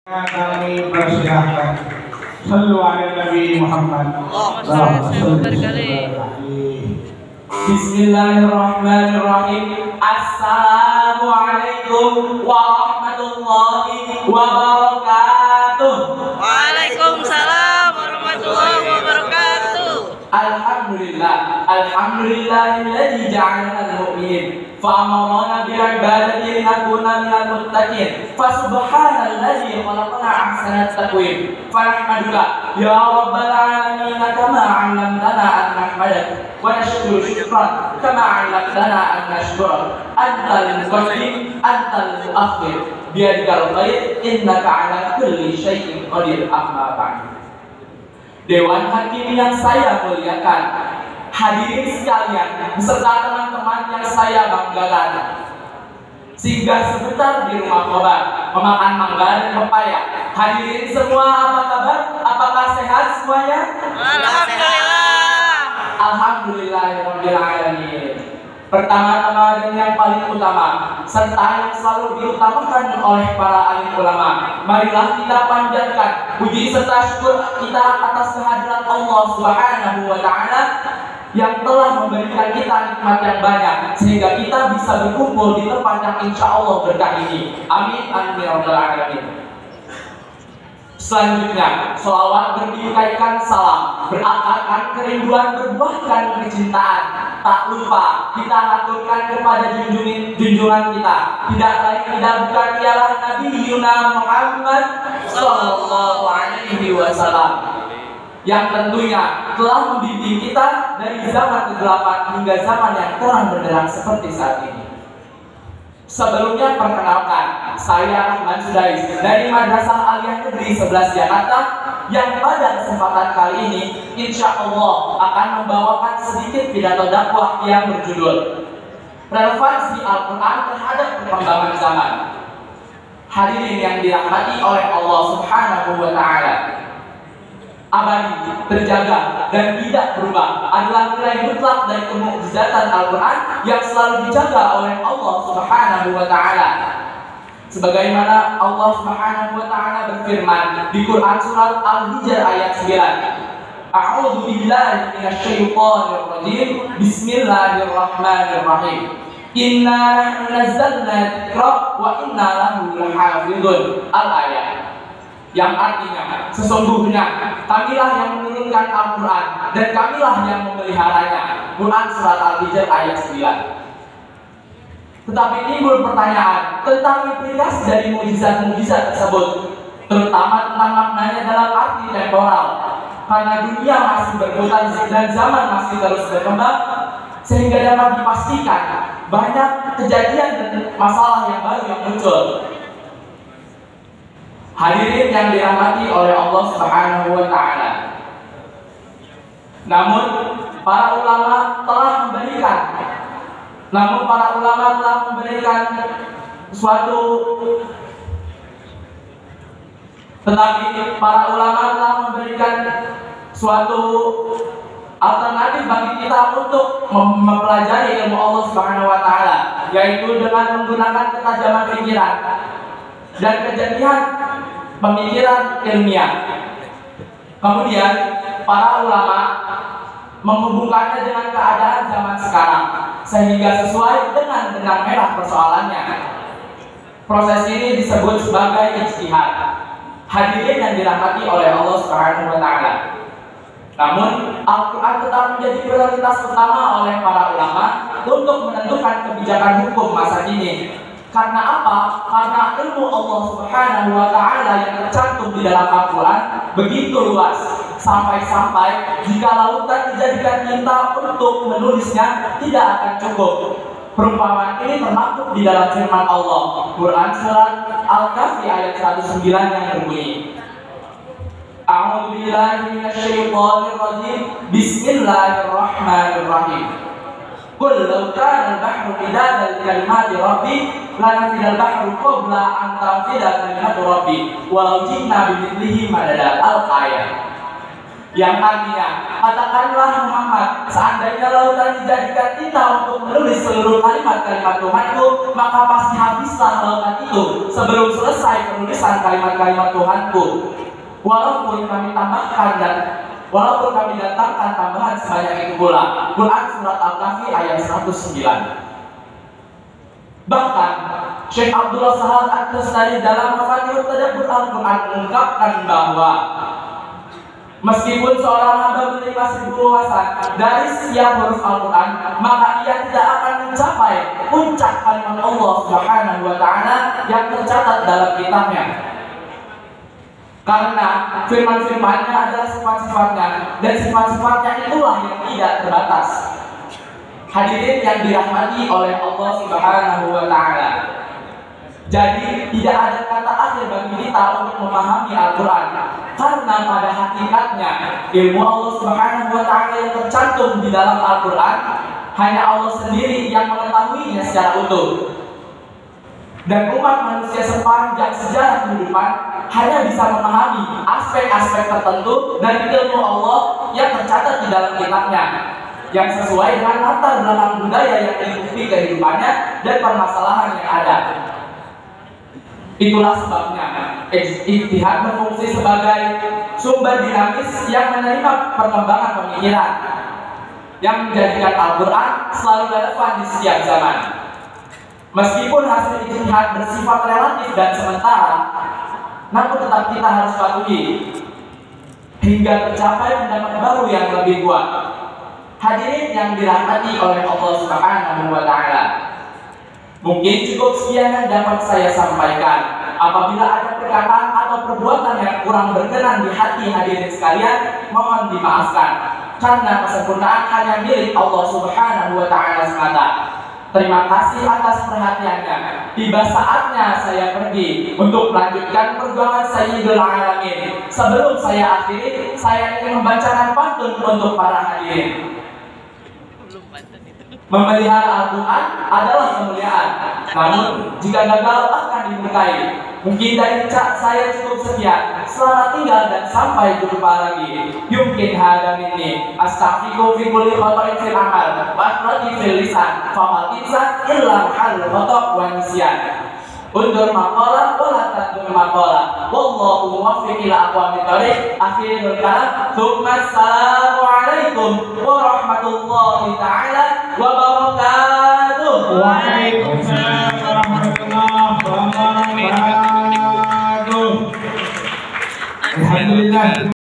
Kami persilahkan Sallu ala Nabi Muhammad. Bismillahirrahmanirrahim. Assalamualaikum warahmatullahi wabarakatuh. Waalaikumsalam warahmatullahi wabarakatuh. Alhamdulillahilladzi ja'alana al-mu'minin fa'amarna bi'ibadati linakuna minal muttaqin fasubhanalladzi khalaqana ahsana taqwim fanahmaduka ya rabbal alamin kama 'allamtana an nahmadak wa nashkuru syukran kama 'allamtana an nashkura antal muqaddim antal muakhir biyadikal khair innaka 'ala kulli syai'in qadir. Amma ba'du. Dewan Hakim yang saya muliakan, hadirin sekalian beserta teman-teman yang saya banggakan, singgah sebentar di rumah Khobar memakan mangga dan pepaya. Hadirin semua, apa kabar? Apakah sehat semuanya? Alhamdulillah. Alhamdulillahirabbil alamin. Pertama-tama dan yang paling utama, serta yang selalu diutamakan oleh para alim ulama, marilah kita panjatkan puji serta syukur kita atas kehadiran Allah Subhanahu wa Ta'ala yang telah memberikan kita nikmat yang banyak sehingga kita bisa berkumpul di tempat yang insya Allah berkah ini. Amin amin ya rabbal alamin. Selanjutnya, sholawat berdikaikan salam, berakarkan kerinduan, berbuahkan kecintaan. Tak lupa kita aturkan kepada junjungan kita, tidak lain tidak bukan ialah Nabi Yuna Muhammad Sallallahu Alaihi Wasallam, yang tentunya telah membimbing kita dari zaman kegelapan hingga zaman yang terang benderang seperti saat ini. Sebelumnya perkenalkan, saya Ahmad Sudais dari Madrasah Aliyah Negeri 11 Jakarta yang pada kesempatan kali ini insya Allah akan membawakan sedikit pidato dakwah yang berjudul Relevansi Al-Quran terhadap perkembangan zaman. Hadirin yang dirahmati oleh Allah Subhanahu wa Ta'ala, abadi, terjaga, dan tidak berubah adalah nilai mutlak dari kemukjizatan Al-Quran yang selalu dijaga oleh Allah Subhanahu wa Ta'ala. Sebagaimana Allah Subhanahu wa Ta'ala berfirman di Quran surat Al-Hijr ayat 9. A'udzu billahi minasyaitonir rajim. Bismillahirrahmanirrahim. Inna nahnu nazzalna dzikra wa inna lahu lahafizun. Al-ayat. Yang artinya, sesungguhnya kamilah yang menurunkan Al-Quran dan kamilah yang memeliharanya. Quran surat Al-Hijr ayat 9. Tetapi timbul pertanyaan tentang implikasi dari mukjizat-mukjizat tersebut, terutama tentang maknanya dalam arti temporal. Karena dunia masih berputar dan zaman masih terus berkembang, sehingga dapat dipastikan banyak kejadian dan masalah yang baru yang muncul. Hadirin yang dirahmati oleh Allah Subhanahu wa Ta'ala, namun para ulama telah memberikan suatu alternatif bagi kita untuk mempelajari ilmu Allah Subhanahu wa Ta'ala, yaitu dengan menggunakan ketajaman pikiran dan kejenian pemikiran ilmiah. Kemudian para ulama menghubungkannya dengan keadaan zaman sekarang sehingga sesuai dengan benang merah persoalannya. Proses ini disebut sebagai ijtihad. Hadirin yang dirahmati oleh Allah Subhanahu wa Ta'ala, namun Al-Quran tetap menjadi prioritas utama oleh para ulama untuk menentukan kebijakan hukum masa kini. Karena apa? Karena ilmu Allah Subhanahu wa Ta'ala yang tercantum di dalam Al-Quran begitu luas, sampai-sampai jika lautan dijadikan tinta untuk menulisnya tidak akan cukup. Perumpamaan ini termaktub di dalam firman Allah, Quran surat Al-Kahfi ayat 109 yang berbunyi, A'udzu billahi minasyaitonir rajim. Bismillahirrahmanirrahim. Qul law kana al-bahru midadan li kalimati rabbi lanafida al-bahru qabla an tanfida kalimatu rabbi walau ji'na bimithlihi madada. Al-ayat. yang artinya, katakanlah Muhammad, seandainya lautan dijadikan tinta untuk menulis seluruh kalimat-kalimat Tuhanku, maka pasti habislah lautan itu sebelum selesai penulisan kalimat-kalimat Tuhanku. Walaupun kami datangkan tambahan sebanyak itu pula. Quran surat Al-Kahfi ayat 109. Bahkan Syekh Abdullah Sahal At-Tustari dalam Mafatihut Tadabbur Al-Quran mengungkapkan bahwa meskipun seorang hamba menerima 1000 wawasan dari setiap huruf Al-Quran, maka ia tidak akan mencapai puncak kalimat Allah Subhanahu wa Ta'ala yang tercatat dalam kitabnya. Karena firman-firmannya adalah sifat-sifatnya, dan sifat-sifatnya itulah yang tidak terbatas. Hadirin yang dirahmati oleh Allah Subhanahu wa Ta'ala, jadi tidak ada kata akhir bagi kita untuk memahami Al-Quran, karena pada hakikatnya ilmu Allah Subhanahu wa Ta'ala yang tercantum di dalam Al-Quran hanya Allah sendiri yang mengetahuinya secara utuh. Dan umat manusia sepanjang sejarah kehidupan hanya bisa memahami aspek-aspek tertentu dari ilmu Allah yang tercatat di dalam kitabnya, yang sesuai dengan latar belakang budaya yang mengikuti kehidupannya dan permasalahan yang ada. Itulah sebabnya ijtihad berfungsi sebagai sumber dinamis yang menerima perkembangan pemikiran, yang menjadikan Al-Quran selalu relevan di setiap zaman. Meskipun hasil ijtihad bersifat relatif dan sementara, namun tetap kita harus patuhi hingga tercapai pendapat baru yang lebih kuat. Hadirin yang dirahmati oleh Allah Subhanahu wa Ta'ala, mungkin cukup sekian yang dapat saya sampaikan. Apabila ada perkataan atau perbuatan yang kurang berkenan di hati hadirin sekalian, mohon dimaafkan, karena kesempurnaan hanya milik Allah Subhanahu wa Ta'ala semata. Terima kasih atas perhatiannya. Tiba saatnya saya pergi untuk melanjutkan perjuangan Sayyidul Alamin. Sebelum saya akhiri, saya ingin membacakan pantun untuk para hadirin. Memelihara Al-Quran adalah kemuliaan, namun jika gagal akan dimurkai. Mungkin dari saya cukup sekian. Selamat tinggal dan sampai jumpa lagi. Yumkin hada minni astaghfiru fi kulli khata'in fil amal wa akhraji fil lisan fa insan illa hal khata' wa nisyan. Undur maqala wa la tandur maqala wallahu muwaffiq ila aqwamit thoriq. Akhirul kalam, tsumma assalamu alaikum warahmatullahi taala wabarakatuh. Waalaikumsalam warahmatullahi wabarakatuh. Alhamdulillah.